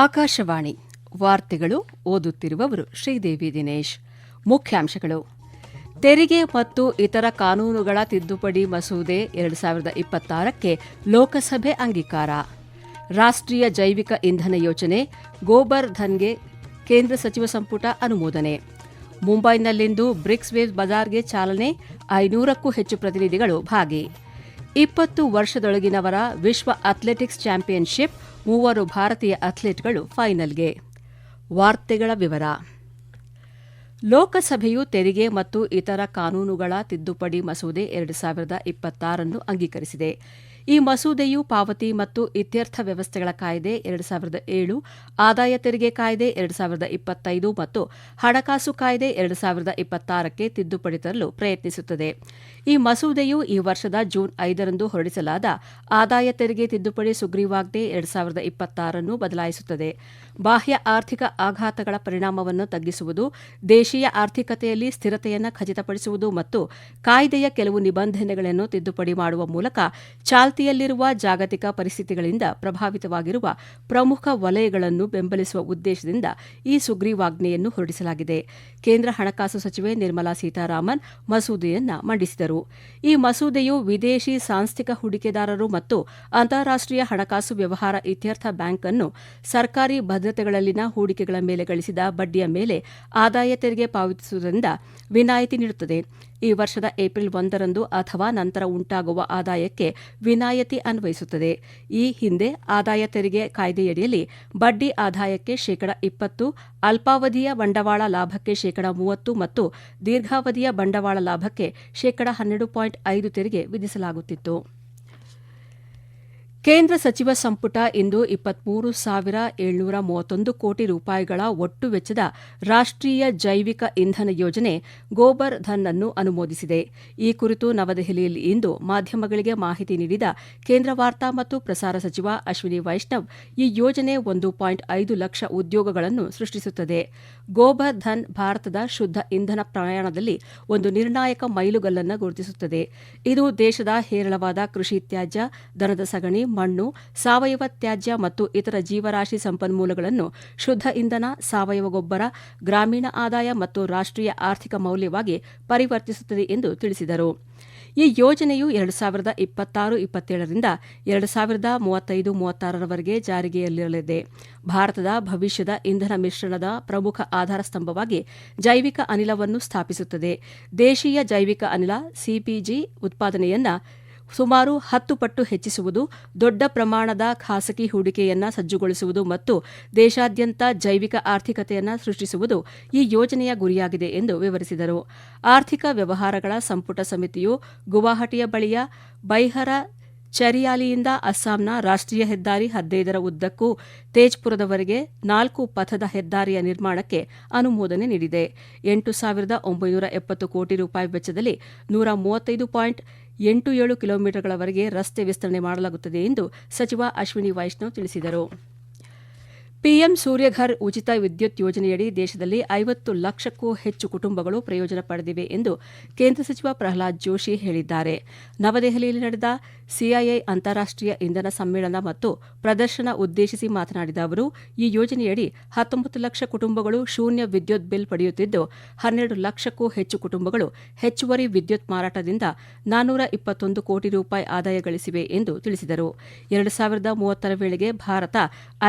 ಆಕಾಶವಾಣಿ ವಾರ್ತೆಗಳು ಓದುತ್ತಿರುವವರು ಶ್ರೀದೇವಿ ದಿನೇಶ್. ಮುಖ್ಯಾಂಶಗಳು: ತೆರಿಗೆ ಮತ್ತು ಇತರ ಕಾನೂನುಗಳ ತಿದ್ದುಪಡಿ ಮಸೂದೆ 2026ಕ್ಕೆ ಲೋಕಸಭೆ ಅಂಗೀಕಾರ. ರಾಷ್ಟ್ರೀಯ ಜೈವಿಕ ಇಂಧನ ಯೋಜನೆ ಗೋಬರ್ ಧನ್ಗೆ ಕೇಂದ್ರ ಸಚಿವ ಸಂಪುಟ ಅನುಮೋದನೆ. ಮುಂಬೈನಲ್ಲಿಂದು ಬ್ರಿಕ್ಸ್ ವೇವ್ ಬಜಾರ್ಗೆ ಚಾಲನೆ, 500ಕ್ಕೂ ಹೆಚ್ಚು ಪ್ರತಿನಿಧಿಗಳು ಭಾಗಿ. 20 ವರ್ಷದೊಳಗಿನವರ ವಿಶ್ವ ಅಥ್ಲೆಟಿಕ್ಸ್ ಚಾಂಪಿಯನ್ಶಿಪ್, 3 ಭಾರತೀಯ ಅಥ್ಲೀಟ್ಗಳು ಫೈನಲ್ಗೆ. ವಾರ್ತೆಗಳ ವಿವರ. ಲೋಕಸಭೆಯು ತೆರಿಗೆ ಮತ್ತು ಇತರ ಕಾನೂನುಗಳ ತಿದ್ದುಪಡಿ ಮಸೂದೆ 2026 ಅಂಗೀಕರಿಸಿದೆ. ಈ ಮಸೂದೆಯು ಪಾವತಿ ಮತ್ತು ಇತ್ಯರ್ಥ ವ್ಯವಸ್ಥೆಗಳ ಕಾಯ್ದೆ 2007, ಆದಾಯ ತೆರಿಗೆ ಕಾಯ್ದೆ 2025 ಮತ್ತು ಹಣಕಾಸು ಕಾಯ್ದೆ 2026ಕ್ಕೆ ತಿದ್ದುಪಡಿ ತರಲು ಪ್ರಯತ್ನಿಸುತ್ತದೆ. ಈ ಮಸೂದೆಯು ಈ ವರ್ಷದ ಜೂನ್ 5ರಂದು ಹೊರಡಿಸಲಾದ ಆದಾಯ ತೆರಿಗೆ ತಿದ್ದುಪಡಿ ಸುಗ್ರೀವಾಜ್ಞೆ 2026 ಬದಲಾಯಿಸುತ್ತದೆ. ಬಾಹ್ಯ ಆರ್ಥಿಕ ಆಘಾತಗಳ ಪರಿಣಾಮವನ್ನು ತಗ್ಗಿಸುವುದು, ದೇಶೀಯ ಆರ್ಥಿಕತೆಯಲ್ಲಿ ಸ್ಥಿರತೆಯನ್ನು ಖಚಿತಪಡಿಸುವುದು ಮತ್ತು ಕಾಯ್ದೆಯ ಕೆಲವು ನಿಬಂಧನೆಗಳನ್ನು ತಿದ್ದುಪಡಿ ಮಾಡುವ ಮೂಲಕ ಚಾಲ್ತಿಯಲ್ಲಿರುವ ಜಾಗತಿಕ ಪರಿಸ್ಥಿತಿಗಳಿಂದ ಪ್ರಭಾವಿತವಾಗಿರುವ ಪ್ರಮುಖ ವಲಯಗಳನ್ನು ಬೆಂಬಲಿಸುವ ಉದ್ದೇಶದಿಂದ ಈ ಸುಗ್ರೀವಾಜ್ಞೆಯನ್ನು ಹೊರಡಿಸಲಾಗಿದೆ. ಕೇಂದ್ರ ಹಣಕಾಸು ಸಚಿವೆ ನಿರ್ಮಲಾ ಸೀತಾರಾಮನ್ ಮಸೂದೆಯನ್ನು ಮಂಡಿಸಿದರು. ಈ ಮಸೂದೆಯು ವಿದೇಶಿ ಸಾಂಸ್ಥಿಕ ಹೂಡಿಕೆದಾರರು ಮತ್ತು ಅಂತಾರಾಷ್ಟೀಯ ಹಣಕಾಸು ವ್ಯವಹಾರ ಇತ್ಯರ್ಥ ಬ್ಯಾಂಕ್ ಅನ್ನು ಸರ್ಕಾರಿ ಭದ್ರತೆಗಳಲ್ಲಿನ ಹೂಡಿಕೆಗಳ ಮೇಲೆ ಗಳಿಸಿದ ಬಡ್ಡಿಯ ಮೇಲೆ ಆದಾಯ ತೆರಿಗೆ ಪಾವತಿಸುವುದರಿಂದ ವಿನಾಯಿತಿ ನೀಡುತ್ತದೆ. ಈ ವರ್ಷದ ಏಪ್ರಿಲ್ 1ರಂದು ಅಥವಾ ನಂತರ ಉಂಟಾಗುವ ಆದಾಯಕ್ಕೆ ವಿನಾಯಿತಿ ಅನ್ವಯಿಸುತ್ತದೆ. ಈ ಹಿಂದೆ ಆದಾಯ ತೆರಿಗೆ ಕಾಯ್ದೆಯಡಿಯಲ್ಲಿ ಬಡ್ಡಿ ಆದಾಯಕ್ಕೆ 20%, ಅಲ್ಪಾವಧಿಯ ಬಂಡವಾಳ ಲಾಭಕ್ಕೆ 30% ಮತ್ತು ದೀರ್ಘಾವಧಿಯ ಬಂಡವಾಳ ಲಾಭಕ್ಕೆ 12.5% ತೆರಿಗೆ ವಿಧಿಸಲಾಗುತ್ತಿತ್ತು. ಕೇಂದ್ರ ಸಚಿವ ಸಂಪುಟ ಇಂದು 23,731 ಕೋಟಿ ರೂಪಾಯಿಗಳ ಒಟ್ಟು ವೆಚ್ಚದ ರಾಷ್ಟ್ರೀಯ ಜೈವಿಕ ಇಂಧನ ಯೋಜನೆ ಗೋಬರ್ ಧನ್ ಅನ್ನು ಅನುಮೋದಿಸಿದೆ. ಈ ಕುರಿತು ನವದೆಹಲಿಯಲ್ಲಿ ಇಂದು ಮಾಧ್ಯಮಗಳಿಗೆ ಮಾಹಿತಿ ನೀಡಿದ ಕೇಂದ್ರ ವಾರ್ತಾ ಮತ್ತು ಪ್ರಸಾರ ಸಚಿವ ಅಶ್ವಿನಿ ವೈಷ್ಣವ್, ಈ ಯೋಜನೆ 1.5 ಲಕ್ಷ ಉದ್ಯೋಗಗಳನ್ನು ಸೃಷ್ಟಿಸುತ್ತದೆ. ಗೋಬರ್ ಧನ್ ಭಾರತದ ಶುದ್ಧ ಇಂಧನ ಪ್ರಯಾಣದಲ್ಲಿ ಒಂದು ನಿರ್ಣಾಯಕ ಮೈಲುಗಲ್ಲನ್ನು ಗುರುತಿಸುತ್ತದೆ. ಇದು ದೇಶದ ಹೇರಳವಾದ ಕೃಷಿ ತ್ಯಾಜ್ಯ, ದನದ ಸಗಣಿ, ಮಣ್ಣು, ಸಾವಯವ ತ್ಯಾಜ್ಯ ಮತ್ತು ಇತರ ಜೀವರಾಶಿ ಸಂಪನ್ಮೂಲಗಳನ್ನು ಶುದ್ಧ ಇಂಧನ, ಸಾವಯವ ಗೊಬ್ಬರ, ಗ್ರಾಮೀಣ ಆದಾಯ ಮತ್ತು ರಾಷ್ಟ್ರೀಯ ಆರ್ಥಿಕ ಮೌಲ್ಯವಾಗಿ ಪರಿವರ್ತಿಸುತ್ತದೆ ಎಂದು ತಿಳಿಸಿದರು. ಈ ಯೋಜನೆಯು 2026-27ರಿಂದ 2035-36ರವರೆಗೆ ಜಾರಿಗೆಯಲ್ಲಿರಲಿದೆ. ಭಾರತದ ಭವಿಷ್ಯದ ಇಂಧನ ಮಿಶ್ರಣದ ಪ್ರಮುಖ ಆಧಾರ ಸ್ತಂಭವಾಗಿ ಜೈವಿಕ ಅನಿಲವನ್ನು ಸ್ಥಾಪಿಸುತ್ತದೆ. ದೇಶೀಯ ಜೈವಿಕ ಅನಿಲ ಸಿಪಿಜಿ ಉತ್ಪಾದನೆಯನ್ನು ಸುಮಾರು 10 ಪಟ್ಟು ಹೆಚ್ಚಿಸುವುದು, ದೊಡ್ಡ ಪ್ರಮಾಣದ ಖಾಸಗಿ ಹೂಡಿಕೆಯನ್ನು ಸಜ್ಜುಗೊಳಿಸುವುದು ಮತ್ತು ದೇಶಾದ್ಯಂತ ಜೈವಿಕ ಆರ್ಥಿಕತೆಯನ್ನು ಸೃಷ್ಟಿಸುವುದು ಈ ಯೋಜನೆಯ ಗುರಿಯಾಗಿದೆ ಎಂದು ವಿವರಿಸಿದರು. ಆರ್ಥಿಕ ವ್ಯವಹಾರಗಳ ಸಂಪುಟ ಸಮಿತಿಯು ಗುವಾಹಟಿಯ ಬಳಿಯ ಬೈಹರ ಚರಿಯಾಲಿಯಿಂದ ಅಸ್ಸಾಂನ ರಾಷ್ಟ್ರೀಯ ಹೆದ್ದಾರಿ 15ರ ಉದ್ದಕ್ಕೂ ತೇಜ್ಪುರದವರೆಗೆ 4 ಪಥದ ಹೆದ್ದಾರಿಯ ನಿರ್ಮಾಣಕ್ಕೆ ಅನುಮೋದನೆ ನೀಡಿದೆ. 8,970 ಕೋಟಿ ರೂಪಾಯಿ ವೆಚ್ಚದಲ್ಲಿ 135.87 ಕಿಲೋಮೀಟರ್ಗಳವರೆಗೆ ರಸ್ತೆ ವಿಸ್ತರಣೆ ಮಾಡಲಾಗುತ್ತದೆ ಎಂದು ಸಚಿವ ಅಶ್ವಿನಿ ವೈಷ್ಣವ್ ತಿಳಿಸಿದರು. ಪಿಎಂ ಸೂರ್ಯಘರ್ ಉಚಿತ ವಿದ್ಯುತ್ ಯೋಜನೆಯಡಿ ದೇಶದಲ್ಲಿ 50 ಲಕ್ಷಕ್ಕೂ ಹೆಚ್ಚು ಕುಟುಂಬಗಳು ಪ್ರಯೋಜನ ಪಡೆದಿವೆ ಎಂದು ಕೇಂದ್ರ ಸಚಿವ ಪ್ರಹ್ಲಾದ್ ಜೋಶಿ ಹೇಳಿದ್ದಾರೆ. ನವದೆಹಲಿಯಲ್ಲಿ ನಡೆದ ಸಿಐಐ ಅಂತಾರಾಷ್ಟೀಯ ಇಂಧನ ಸಮ್ಮೇಳನ ಮತ್ತು ಪ್ರದರ್ಶನ ಉದ್ದೇಶಿಸಿ ಮಾತನಾಡಿದ ಅವರು, ಈ ಯೋಜನೆಯಡಿ 19 ಲಕ್ಷ ಕುಟುಂಬಗಳು ಶೂನ್ಯ ವಿದ್ಯುತ್ ಬಿಲ್ ಪಡೆಯುತ್ತಿದ್ದು, 12 ಲಕ್ಷಕ್ಕೂ ಹೆಚ್ಚು ಕುಟುಂಬಗಳು ಹೆಚ್ಚುವರಿ ವಿದ್ಯುತ್ ಮಾರಾಟದಿಂದ 421 ಕೋಟಿ ರೂಪಾಯಿ ಆದಾಯ ಗಳಿಸಿವೆ ಎಂದು ತಿಳಿಸಿದರು. 2030ರ ವೇಳೆಗೆ ಭಾರತ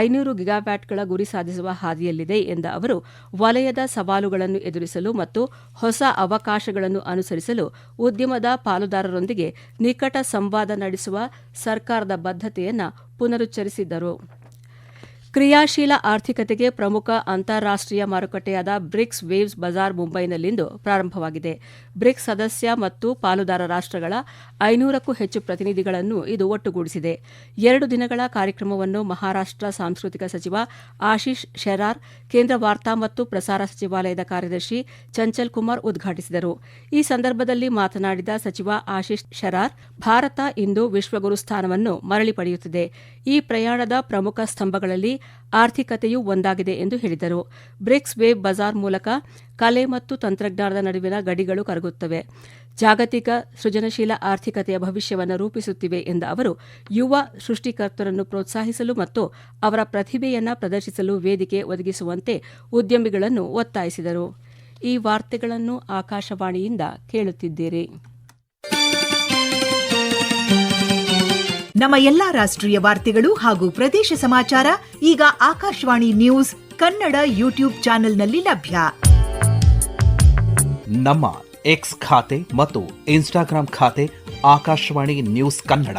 500 ಗಿಗಾವ್ಯಾಟ್ಗಳ ಗುರಿ ಸಾಧಿಸುವ ಹಾದಿಯಲ್ಲಿದೆ ಎಂದ ಅವರು, ವಲಯದ ಸವಾಲುಗಳನ್ನು ಎದುರಿಸಲು ಮತ್ತು ಹೊಸ ಅವಕಾಶಗಳನ್ನು ಅನುಸರಿಸಲು ಉದ್ಯಮದ ಪಾಲುದಾರರೊಂದಿಗೆ ನಿಕಟ ಸಂವಾದ ನಡೆಸುವ ಸರ್ಕಾರದ ಬದ್ಧತೆಯನ್ನು ಪುನರುಚ್ಚರಿಸಿದರು. ಕ್ರಿಯಾಶೀಲ ಆರ್ಥಿಕತೆಗೆ ಪ್ರಮುಖ ಅಂತಾರಾಷ್ಟೀಯ ಮಾರುಕಟ್ಟೆಯಾದ ಬ್ರಿಕ್ಸ್ ವೇವ್ಸ್ ಬಜಾರ್ ಮುಂಬೈನಲ್ಲಿಂದು ಪ್ರಾರಂಭವಾಗಿದೆ. ಬ್ರಿಕ್ಸ್ ಸದಸ್ಯ ಮತ್ತು ಪಾಲುದಾರ ರಾಷ್ಟ್ರಗಳ 500ಕ್ಕೂ ಹೆಚ್ಚು ಪ್ರತಿನಿಧಿಗಳನ್ನು ಇದು ಒಟ್ಟುಗೂಡಿಸಿದೆ. 2 ದಿನಗಳ ಕಾರ್ಯಕ್ರಮವನ್ನು ಮಹಾರಾಷ್ಟ್ರ ಸಾಂಸ್ಕೃತಿಕ ಸಚಿವ ಆಶೀಶ್ ಶೆರಾರ್, ಕೇಂದ್ರ ವಾರ್ತಾ ಮತ್ತು ಪ್ರಸಾರ ಸಚಿವಾಲಯದ ಕಾರ್ಯದರ್ಶಿ ಚಂಚಲ್ ಕುಮಾರ್ ಉದ್ಘಾಟಿಸಿದರು. ಈ ಸಂದರ್ಭದಲ್ಲಿ ಮಾತನಾಡಿದ ಸಚಿವ ಆಶೀಶ್ ಶೆರಾರ್, ಭಾರತ ಇಂದು ವಿಶ್ವಗುರು ಸ್ಥಾನವನ್ನು ಮರಳಿ ಪಡೆಯುತ್ತಿದೆ. ಈ ಪ್ರಯಾಣದ ಪ್ರಮುಖ ಸ್ತಂಭಗಳಲ್ಲಿ ಆರ್ಥಿಕತೆಯೂ ಒಂದಾಗಿದೆ ಎಂದು ಹೇಳಿದರು. ಬ್ರಿಕ್ಸ್ ವೇಬ್ ಬಜಾರ್ ಮೂಲಕ ಕಲೆ ಮತ್ತು ತಂತ್ರಜ್ಞಾನದ ನಡುವಿನ ಗಡಿಗಳು ಕರಗುತ್ತವೆ, ಜಾಗತಿಕ ಸೃಜನಶೀಲ ಆರ್ಥಿಕತೆಯ ಭವಿಷ್ಯವನ್ನು ರೂಪಿಸುತ್ತಿವೆ ಎಂದ ಅವರು, ಯುವ ಸೃಷ್ಟಿಕರ್ತರನ್ನು ಪ್ರೋತ್ಸಾಹಿಸಲು ಮತ್ತು ಅವರ ಪ್ರತಿಭೆಯನ್ನು ಪ್ರದರ್ಶಿಸಲು ವೇದಿಕೆ ಒದಗಿಸುವಂತೆ ಉದ್ಯಮಿಗಳನ್ನು ಒತ್ತಾಯಿಸಿದರು. ಈ ವಾರ್ತೆಗಳನ್ನು ಆಕಾಶವಾಣಿಯಿಂದ ಕೇಳುತ್ತಿದ್ದೀರಿ. ನಮ್ಮ ಎಲ್ಲಾ ರಾಷ್ಟ್ರೀಯ ವಾರ್ತೆಗಳು ಹಾಗೂ ಪ್ರದೇಶ ಸಮಾಚಾರ ಈಗ ಆಕಾಶವಾಣಿ ನ್ಯೂಸ್ ಕನ್ನಡ ಯೂಟ್ಯೂಬ್ ಚಾನೆಲ್ನಲ್ಲಿ ಲಭ್ಯ. ನಮ್ಮ ಎಕ್ಸ್ ಖಾತೆ ಮತ್ತು ಇನ್ಸ್ಟಾಗ್ರಾಂ ಖಾತೆ ಆಕಾಶವಾಣಿ ನ್ಯೂಸ್ ಕನ್ನಡ.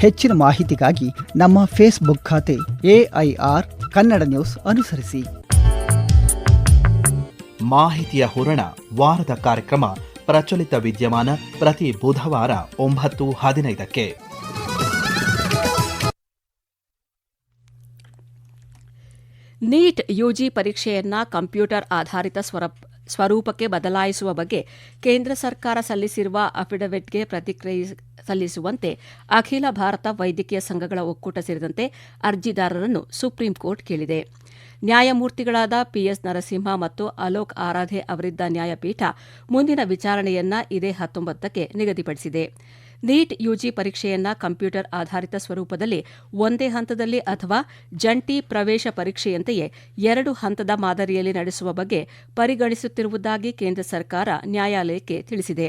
ಹೆಚ್ಚಿನ ಮಾಹಿತಿಗಾಗಿ ನಮ್ಮ ಫೇಸ್ಬುಕ್ ಖಾತೆ AIR ಕನ್ನಡ ನ್ಯೂಸ್ ಅನುಸರಿಸಿ. ಮಾಹಿತಿಯ ಹೂರಣ ವಾರದ ಕಾರ್ಯಕ್ರಮ ಪ್ರಚಲಿತ ವಿದ್ಯಮಾನ ಪ್ರತಿ ಬುಧವಾರ 9:15. ನೀಟ್ ಯುಜಿ ಪರೀಕ್ಷೆಯನ್ನ ಕಂಪ್ಯೂಟರ್ ಆಧಾರಿತ ಸ್ವರೂಪಕ್ಕೆ ಬದಲಾಯಿಸುವ ಬಗ್ಗೆ ಕೇಂದ್ರ ಸರ್ಕಾರ ಸಲ್ಲಿಸಿರುವ ಅಫಿಡವಿಟ್ಗೆ ಪ್ರತಿಕ್ರಿಯೆ ಸಲ್ಲಿಸುವಂತೆ ಅಖಿಲ ಭಾರತ ವೈದ್ಯಕೀಯ ಸಂಘಗಳ ಒಕ್ಕೂಟ ಸೇರಿದಂತೆ ಅರ್ಜಿದಾರರನ್ನು ಸುಪ್ರೀಂ ಕೋರ್ಟ್ ಕೇಳಿದೆ. ನ್ಯಾಯಮೂರ್ತಿಗಳಾದ PS ನರಸಿಂಹ ಮತ್ತು ಅಲೋಕ್ ಆರಾಧೆ ಅವರಿದ್ದ ನ್ಯಾಯಪೀಠ ಮುಂದಿನ ವಿಚಾರಣೆಯನ್ನ ಇದೇ 19ಕ್ಕೆ ನಿಗದಿಪಡಿಸಿದೆ. ನೀಟ್ ಯುಜಿ ಪರೀಕ್ಷೆಯನ್ನ ಕಂಪ್ಯೂಟರ್ ಆಧಾರಿತ ಸ್ವರೂಪದಲ್ಲಿ ಒಂದೇ ಹಂತದಲ್ಲಿ ಅಥವಾ ಜಂಟಿ ಪ್ರವೇಶ ಪರೀಕ್ಷೆಯಂತೆಯೇ 2 ಹಂತದ ಮಾದರಿಯಲ್ಲಿ ನಡೆಸುವ ಬಗ್ಗೆ ಪರಿಗಣಿಸುತ್ತಿರುವುದಾಗಿ ಕೇಂದ್ರ ಸರ್ಕಾರ ನ್ಯಾಯಾಲಯಕ್ಕೆ ತಿಳಿಸಿದೆ.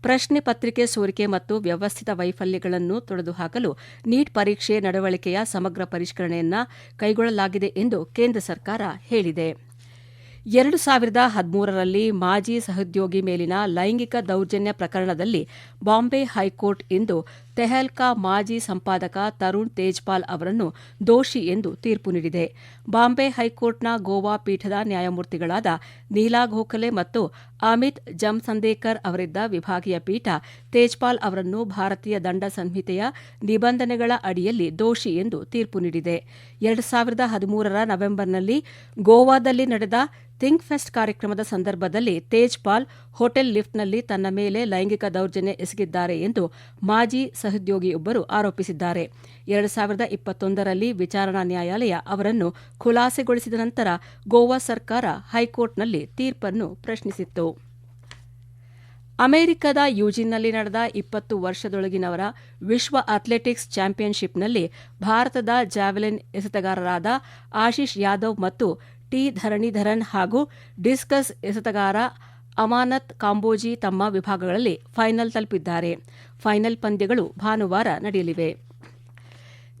ಪ್ರಶ್ನೆ ಪತ್ರಿಕೆ ಸೋರಿಕೆ ಮತ್ತು ವ್ಯವಸ್ಥಿತ ವೈಫಲ್ಯಗಳನ್ನು ತೊಡೆದುಹಾಕಲು ನೀಟ್ ಪರೀಕ್ಷೆ ನಡವಳಿಕೆಯ ಸಮಗ್ರ ಪರಿಷ್ಕರಣೆಯನ್ನು ಕೈಗೊಳ್ಳಲಾಗಿದೆ ಎಂದು ಕೇಂದ್ರ ಸರ್ಕಾರ ಹೇಳಿದೆ. 2013ರಲ್ಲಿ ಮಾಜಿ ಸಹೋದ್ಯೋಗಿ ಮೇಲಿನ ಲೈಂಗಿಕ ದೌರ್ಜನ್ಯ ಪ್ರಕರಣದಲ್ಲಿ ಬಾಂಬೆ ಹೈಕೋರ್ಟ್ ಇಂದು ತೆಹಲ್ಕಾ ಮಾಜಿ ಸಂಪಾದಕ ತರುಣ್ ತೇಜ್ಪಾಲ್ ಅವರನ್ನು ದೋಷಿ ಎಂದು ತೀರ್ಪು ನೀಡಿದೆ. ಬಾಂಬೆ ಹೈಕೋರ್ಟ್ನ ಗೋವಾ ಪೀಠದ ನ್ಯಾಯಮೂರ್ತಿಗಳಾದ ನೀಲಾ ಗೋಖಲೆ ಮತ್ತು ಅಮಿತ್ ಜಮಸಂದೇಕರ್ ಅವರಿದ್ದ ವಿಭಾಗೀಯ ಪೀಠ ತೇಜ್ಪಾಲ್ ಅವರನ್ನು ಭಾರತೀಯ ದಂಡ ಸಂಹಿತೆಯ ನಿಬಂಧನೆಗಳ ಅಡಿಯಲ್ಲಿ ದೋಷಿ ಎಂದು ತೀರ್ಪು ನೀಡಿದೆ. 2013ರ ನವೆಂಬರ್ನಲ್ಲಿ ಗೋವಾದಲ್ಲಿ ನಡೆದ ಥಿಂಕ್ ಫೆಸ್ಟ್ ಕಾರ್ಯಕ್ರಮದ ಸಂದರ್ಭದಲ್ಲಿ ತೇಜ್ಪಾಲ್ ಹೋಟೆಲ್ ಲಿಫ್ಟ್ನಲ್ಲಿ ತನ್ನ ಮೇಲೆ ಲೈಂಗಿಕ ದೌರ್ಜನ್ಯ ಎಸಗಿದ್ದಾರೆ ಎಂದು ಮಾಜಿ ಸಹೋದ್ಯೋಗಿಯೊಬ್ಬರು ಆರೋಪಿಸಿದ್ದಾರೆ. 2021ರಲ್ಲಿ ವಿಚಾರಣಾ ನ್ಯಾಯಾಲಯ ಅವರನ್ನು ಖುಲಾಸೆಗೊಳಿಸಿದ ನಂತರ ಗೋವಾ ಸರ್ಕಾರ ಹೈಕೋರ್ಟ್ನಲ್ಲಿ ತೀರ್ಪನ್ನು ಪ್ರಶ್ನಿಸಿತ್ತು. ಅಮೆರಿಕದ ಯೂಜಿನ್ನಲ್ಲಿ ನಡೆದ 20 ವರ್ಷದೊಳಗಿನವರ ವಿಶ್ವ ಅಥ್ಲೆಟಿಕ್ಸ್ ಚಾಂಪಿಯನ್ಶಿಪ್ನಲ್ಲಿ ಭಾರತದ ಜಾವೆಲಿನ್ ಎಸೆತಗಾರರಾದ ಆಶೀಶ್ ಯಾದವ್ ಮತ್ತು ಟಿ ಧರಣೀಧರನ್ ಹಾಗೂ ಡಿಸ್ಕಸ್ ಎಸೆತಗಾರ ಅಮಾನತ್ ಕಾಂಬೋಜಿ ತಮ್ಮ ವಿಭಾಗಗಳಲ್ಲಿ ಫೈನಲ್ ತಲುಪಿದ್ದಾರೆ. ಫೈನಲ್ ಪಂದ್ಯಗಳು ಭಾನುವಾರ ನಡೆಯಲಿವೆ.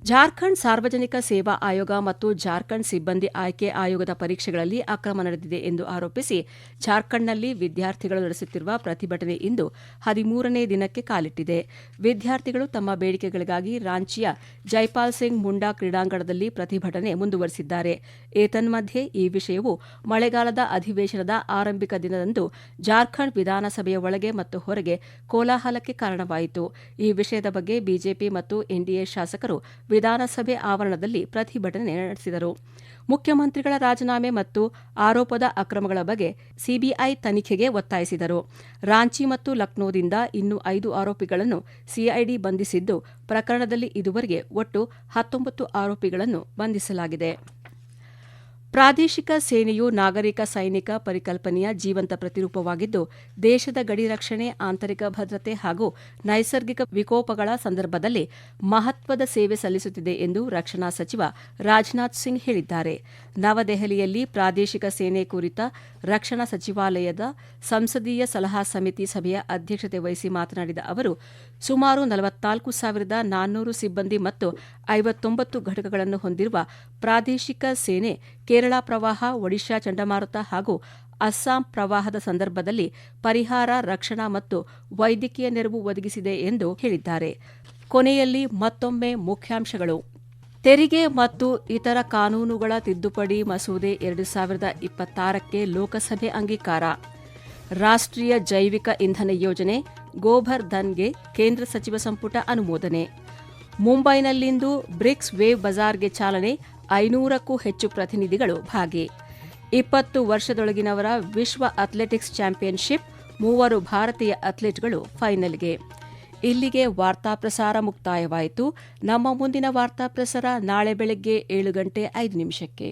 ಜಾರ್ಖಂಡ್ ಸಾರ್ವಜನಿಕ ಸೇವಾ ಆಯೋಗ ಮತ್ತು ಜಾರ್ಖಂಡ್ ಸಿಬ್ಬಂದಿ ಆಯ್ಕೆ ಆಯೋಗದ ಪರೀಕ್ಷೆಗಳಲ್ಲಿ ಅಕ್ರಮ ನಡೆದಿದೆ ಎಂದು ಆರೋಪಿಸಿ ಜಾರ್ಖಂಡ್ನಲ್ಲಿ ವಿದ್ಯಾರ್ಥಿಗಳು ನಡೆಸುತ್ತಿರುವ ಪ್ರತಿಭಟನೆ ಇಂದು 13ನೇ ದಿನಕ್ಕೆ ಕಾಲಿಟ್ಟಿದೆ. ವಿದ್ಯಾರ್ಥಿಗಳು ತಮ್ಮ ಬೇಡಿಕೆಗಳಿಗಾಗಿ ರಾಂಚಿಯ ಜೈಪಾಲ್ ಸಿಂಗ್ ಮುಂಡಾ ಕ್ರೀಡಾಂಗಣದಲ್ಲಿ ಪ್ರತಿಭಟನೆ ಮುಂದುವರೆಸಿದ್ದಾರೆ. ಏತನ್ಮಧ್ಯೆ ಈ ವಿಷಯವು ಮಳೆಗಾಲದ ಅಧಿವೇಶನದ ಆರಂಭಿಕ ದಿನದಂದು ಜಾರ್ಖಂಡ್ ವಿಧಾನಸಭೆಯ ಒಳಗೆ ಮತ್ತು ಹೊರಗೆ ಕೋಲಾಹಲಕ್ಕೆ ಕಾರಣವಾಯಿತು. ಈ ವಿಷಯದ ಬಗ್ಗೆ ಬಿಜೆಪಿ ಮತ್ತು ಎನ್ಡಿಎ ಶಾಸಕರು ವಿಧಾನಸಭೆ ಆವರಣದಲ್ಲಿ ಪ್ರತಿಭಟನೆ ನಡೆಸಿದರು. ಮುಖ್ಯಮಂತ್ರಿಗಳ ರಾಜೀನಾಮೆ ಮತ್ತು ಆರೋಪದ ಅಕ್ರಮಗಳ ಬಗ್ಗೆ ಸಿಬಿಐ ತನಿಖೆಗೆ ಒತ್ತಾಯಿಸಿದರು. ರಾಂಚಿ ಮತ್ತು ಲಕ್ನೋದಿಂದ ಇನ್ನೂ 5 ಆರೋಪಿಗಳನ್ನು ಸಿಐಡಿ ಬಂಧಿಸಿದ್ದು, ಪ್ರಕರಣದಲ್ಲಿ ಇದುವರೆಗೆ ಒಟ್ಟು 19 ಆರೋಪಿಗಳನ್ನು ಬಂಧಿಸಲಾಗಿದೆ. ಪ್ರಾದೇಶಿಕ ಸೇನೆಯು ನಾಗರಿಕ ಸೈನಿಕ ಪರಿಕಲ್ಪನೆಯ ಜೀವಂತ ಪ್ರತಿರೂಪವಾಗಿದ್ದು, ದೇಶದ ಗಡಿ ರಕ್ಷಣೆ, ಆಂತರಿಕ ಭದ್ರತೆ ಹಾಗೂ ನೈಸರ್ಗಿಕ ವಿಕೋಪಗಳ ಸಂದರ್ಭದಲ್ಲಿ ಮಹತ್ವದ ಸೇವೆ ಸಲ್ಲಿಸುತ್ತಿದೆ ಎಂದು ರಕ್ಷಣಾ ಸಚಿವ ರಾಜನಾಥ್ ಸಿಂಗ್ ಹೇಳಿದ್ದಾರೆ. ನವದೆಹಲಿಯಲ್ಲಿ ಪ್ರಾದೇಶಿಕ ಸೇನೆ ಕುರಿತ ರಕ್ಷಣಾ ಸಚಿವಾಲಯದ ಸಂಸದೀಯ ಸಲಹಾ ಸಮಿತಿ ಸಭೆಯ ಅಧ್ಯಕ್ಷತೆ ವಹಿಸಿ ಮಾತನಾಡಿದ ಅವರು, ಸುಮಾರು 44,400 ಸಿಬ್ಬಂದಿ ಮತ್ತು 59 ಘಟಕಗಳನ್ನು ಹೊಂದಿರುವ ಪ್ರಾದೇಶಿಕ ಸೇನೆ ಕೇರಳ ಪ್ರವಾಹ, ಒಡಿಶಾ ಚಂಡಮಾರುತ ಹಾಗೂ ಅಸ್ಸಾಂ ಪ್ರವಾಹದ ಸಂದರ್ಭದಲ್ಲಿ ಪರಿಹಾರ, ರಕ್ಷಣಾ ಮತ್ತು ವೈದ್ಯಕೀಯ ನೆರವು ಒದಗಿಸಿದೆ ಎಂದು ಹೇಳಿದ್ದಾರೆ. ಕೊನೆಯಲ್ಲಿ ಮತ್ತೊಮ್ಮೆ ಮುಖ್ಯಾಂಶಗಳು. ತೆರಿಗೆ ಮತ್ತು ಇತರ ಕಾನೂನುಗಳ ತಿದ್ದುಪಡಿ ಮಸೂದೆ 2026ಕ್ಕೆ ಲೋಕಸಭೆ ಅಂಗೀಕಾರ. ರಾಷ್ಟ್ರೀಯ ಜೈವಿಕ ಇಂಧನ ಯೋಜನೆ ಗೋಬರ್ ಧನ್ಗೆ ಕೇಂದ್ರ ಸಚಿವ ಸಂಪುಟ ಅನುಮೋದನೆ. ಮುಂಬೈನಲ್ಲಿಂದು ಬ್ರಿಕ್ಸ್ ವೇವ್ ಬಜಾರ್ಗೆ ಚಾಲನೆ, 500ಕ್ಕೂ ಹೆಚ್ಚು ಪ್ರತಿನಿಧಿಗಳು ಭಾಗಿ. 20 ವರ್ಷದೊಳಗಿನವರ ವಿಶ್ವ ಅಥ್ಲೆಟಿಕ್ಸ್ ಚಾಂಪಿಯನ್ಶಿಪ್, 3 ಭಾರತೀಯ ಅಥ್ಲೀಟ್ಗಳು ಫೈನಲ್ಗೆ. ಇಲ್ಲಿಗೆ ವಾರ್ತಾ ಪ್ರಸಾರ ಮುಕ್ತಾಯವಾಯಿತು. ನಮ್ಮ ಮುಂದಿನ ವಾರ್ತಾ ಪ್ರಸಾರ ನಾಳೆ ಬೆಳಗ್ಗೆ 7:05 ನಿಮಿಷಕ್ಕೆ.